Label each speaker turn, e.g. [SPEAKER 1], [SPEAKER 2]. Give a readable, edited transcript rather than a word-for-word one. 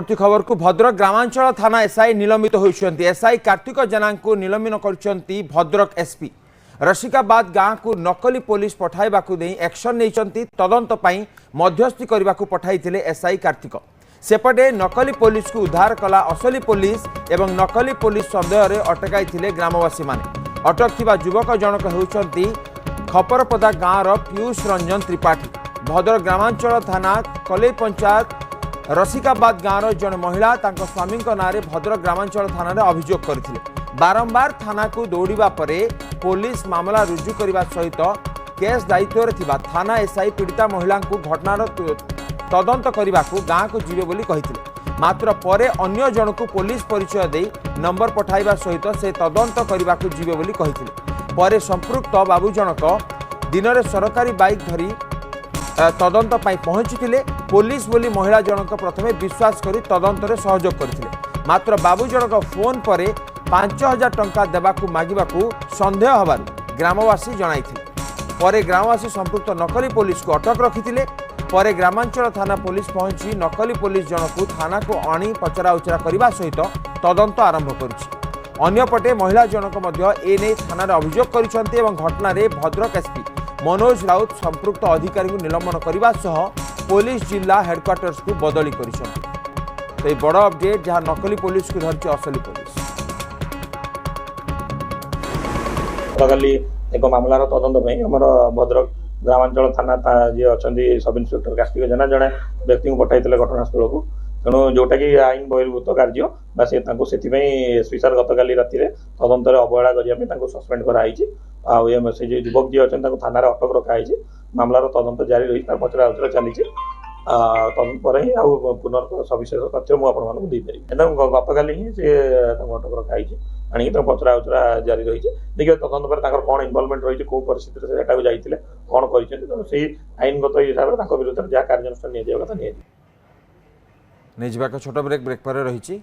[SPEAKER 1] परवर्ती खबर को भद्रक ग्रामांचल थाना एसआई निलंबित होती एसआई कार्तिक जेना को निलंबन करछंती भद्रक एसपी रसिकाबाद गाँव को नकली पुलिस पठाइबा एक्शन नहीं तदंत पाई मध्यस्थी करने को पठाई एसआई कार्तिक सेपटे नकली पुलिस को उद्धार कला असली पुलिस एवं नकली पुलिस सन्देह में अटकाई ग्रामवासी माने अटक थिबा युवक जनक होउछंती खपरपदा गाँव पीयूष रंजन त्रिपाठी भद्रक ग्रामांचल थाना कलई पंचायत रसिकाबाद गाँव जन महिला स्वामी ना भद्रक ग्रामांचल थाना रे अभियोग करथिले बारंबार थाना को दौड़ा पर पुलिस मामला रुजु करने सहित केस दायित्व में थाना एसआई पीड़िता महिला को घटनार तदंत करने को गाँव को जीवे बोली कहिथिले मात्र परे अन्य जन को पुलिस परिचय दे नंबर पठाइबा सहित से तदंत करने को जीवे बोली कहिथिले परे संपृक्त बाबू जनक दिन में सरकारी बाइक धरी तदंत पाई पहुंचीथिले पुलिस बोली महिला जनक प्रथमे विश्वास करी तदंत रे सहयोग करथिले मात्र बाबू जनक फोन पर 5000 टंका देबाकू मागिबाकू संदेह हबार ग्रामवासी जणाइथिले परे ग्रामवासी संपृक्त नकली पुलिस को अटक रखिथिले परे ग्रामांचल थाना पुलिस पहुंची नकली पुलिस जनक थाना को आनी पचरा उचरा करने सहित तदंत आरंभ करुछि अन्यपटे महिला जनक मध्य एने थाना रे अभियोग करिसंते एवं घटना रे भद्रक एसपी मनोज राउत संपृक्त अधिकारी को निलंबन करने सह पुलिस जिला हेडक्वार्टर्स को बदली करिसंते तो बड़ अपडेट जहां नकली पुलिस को धरछि असली पुलिस
[SPEAKER 2] गतकाली एक मामलार तदंत पर आम भद्रक ग्रामांचल थाना जी अच्छा सब इन्स्पेक्टर कार्तिक जेना जड़े व्यक्ति को पठाई घटनास्थल को तेणु जोटा कि आईन बहिर्भूत कार्य बा से एसपी सार गतकाली राति तदंत अवहेला करने सस्पेंड कराई से जो युवक जी अच्छा थाना अटक रखाई मामलार तदंत जारी रही पचरा उचरा चली तदंत पर ही पुनर् सविशेष तथ्य मुझे गतकाली ही से अटक रखाई आनी पचरा उचरा जारी रही देखिए तदंत पर कौन इनवल्वमेंट रही कौ परिस्थिति से जाते कौन कर आईनगत हिसाब से विरुद्ध जहाँ कार्यानुष्ठान नहीं छोट ब्रेक पर रही